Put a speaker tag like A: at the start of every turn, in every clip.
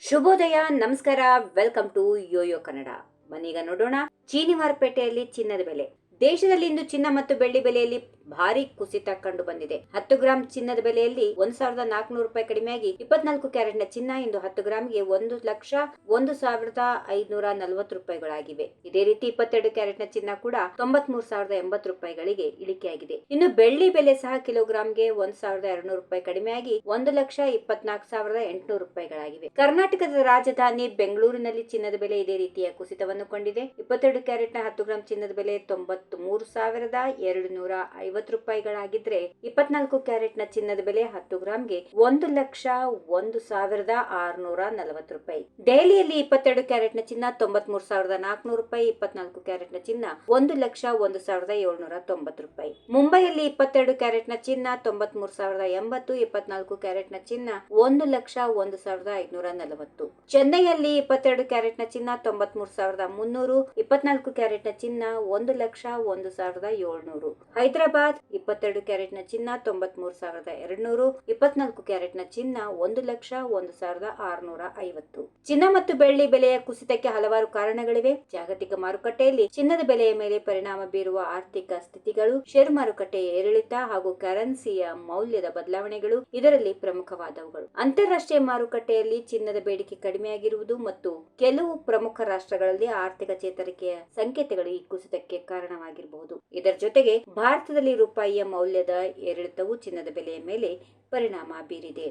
A: ಶುಭೋದಯ, ನಮಸ್ಕಾರ, welcome to Yoyo Kannada. ಬನ್ನೀಗ ನೋಡೋಣ ಚೀನಿ ಮಾರುಕಟ್ಟೆಯಲ್ಲಿ ಚಿನ್ನದ ಬೆಲೆ. ದೇಶದಲ್ಲಿ ಇಂದು ಚಿನ್ನ ಮತ್ತು ಬೆಳ್ಳಿ ಬೆಲೆಯಲ್ಲಿ ಭಾರಿ ಕುಸಿತ ಕಂಡು ಬಂದಿದೆ. 10 ಗ್ರಾಂ ಚಿನ್ನದ ಬೆಲೆಯಲ್ಲಿ 1400 ರೂಪಾಯಿ ಕಡಿಮೆಯಾಗಿ 24 ಕ್ಯಾರೆಟ್ನ ಚಿನ್ನ ಇಂದು 10 ಗ್ರಾಂಗೆ 1,01,540 ರೂಪಾಯಿಗಳಾಗಿವೆ. ಇದೇ ರೀತಿ 22 ಕ್ಯಾರೆಟ್ನ ಚಿನ್ನ ಕೂಡ 93,080 ರೂಪಾಯಿಗಳಿಗೆ ಇಳಿಕೆಯಾಗಿದೆ. ಇನ್ನು ಬೆಳ್ಳಿ ಬೆಲೆ ಸಹ ಕಿಲೋಗ್ರಾಂಗೆ 1,200 ರೂಪಾಯಿ ಕಡಿಮೆಯಾಗಿ 1,24,800 ರೂಪಾಯಿಗಳಾಗಿವೆ. ಕರ್ನಾಟಕದ ರಾಜಧಾನಿ ಬೆಂಗಳೂರಿನಲ್ಲಿ ಚಿನ್ನದ ಬೆಲೆ ಇದೇ ರೀತಿಯ ಕುಸಿತವನ್ನು ಕಂಡಿದೆ. 22 ಕ್ಯಾರೆಟ್ನ 10 ಗ್ರಾಂ ಚಿನ್ನದ ಬೆಲೆ 93,250 ರೂಪಾಯಿಗಳಾಗಿದ್ರೆ 24 ಕ್ಯಾರೆಟ್ನ ಚಿನ್ನದ ಬೆಲೆ 10 ಗ್ರಾಂಗೆ 1,01,640 ರೂಪಾಯಿ. ದೆಹಲಿಯಲ್ಲಿ 22 ಕ್ಯಾರೆಟ್ನ ಚಿನ್ನ 93,400 ರೂಪಾಯಿ, 24 ಕ್ಯಾರೆಟ್ನ ಚಿನ್ನ 1,01,790 ರೂಪಾಯಿ. ಮುಂಬೈಯಲ್ಲಿ 22 ಕ್ಯಾರೆಟ್ನ ಚಿನ್ನ 93,080, 24 ಕ್ಯಾರೆಟ್ನ ಚಿನ್ನ 1,01,540. ಚೆನ್ನೈಯಲ್ಲಿ 22 ಕ್ಯಾರೆಟ್ನ ಚಿನ್ನ 93,300, 24 ಕ್ಯಾರೆಟ್ನ ಚಿನ್ನ 1,01,700. ಹೈದರಾಬಾದ್ 22 ಕ್ಯಾರೆಟ್ನ ಚಿನ್ನ 93,200, 24 ಕ್ಯಾರೆಟ್ನ ಚಿನ್ನ 1,01,650. ಚಿನ್ನ ಮತ್ತು ಬೆಳ್ಳಿ ಬೆಲೆಯ ಕುಸಿತಕ್ಕೆ ಹಲವಾರು ಕಾರಣಗಳಿವೆ. ಜಾಗತಿಕ ಮಾರುಕಟ್ಟೆಯಲ್ಲಿ ಚಿನ್ನದ ಬೆಲೆಯ ಮೇಲೆ ಪರಿಣಾಮ ಬೀರುವ ಆರ್ಥಿಕ ಸ್ಥಿತಿಗಳು, ಷೇರು ಮಾರುಕಟ್ಟೆಯ ಏರಿಳಿತ ಹಾಗೂ ಕರೆನ್ಸಿಯ ಮೌಲ್ಯದ ಬದಲಾವಣೆಗಳು ಇದರಲ್ಲಿ ಪ್ರಮುಖವಾದವುಗಳು. ಅಂತಾರಾಷ್ಟ್ರೀಯ ಮಾರುಕಟ್ಟೆಯಲ್ಲಿ ಚಿನ್ನದ ಬೇಡಿಕೆ ಕಡಿಮೆಯಾಗಿರುವುದು ಮತ್ತು ಕೆಲವು ಪ್ರಮುಖ ರಾಷ್ಟ್ರಗಳಲ್ಲಿ ಆರ್ಥಿಕ ಚೇತರಿಕೆಯ ಸಂಕೇತಗಳು ಈ ಕುಸಿತಕ್ಕೆ ಕಾರಣವಾಗಿರಬಹುದು. ಇದರ ಜೊತೆಗೆ ಭಾರತದಲ್ಲಿ ರೂಪಾಯಿಯ ಮೌಲ್ಯದ ಏರಿಳಿತವು ಚಿನ್ನದ ಬೆಲೆಯ ಮೇಲೆ ಪರಿಣಾಮ ಬೀರಿದೆ.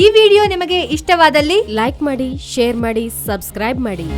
B: ಈ ವಿಡಿಯೋ ನಿಮಗೆ ಇಷ್ಟವಾದಲ್ಲಿ ಲೈಕ್ ಮಾಡಿ, ಶೇರ್ ಮಾಡಿ, ಸಬ್ಸ್ಕ್ರೈಬ್ ಮಾಡಿ.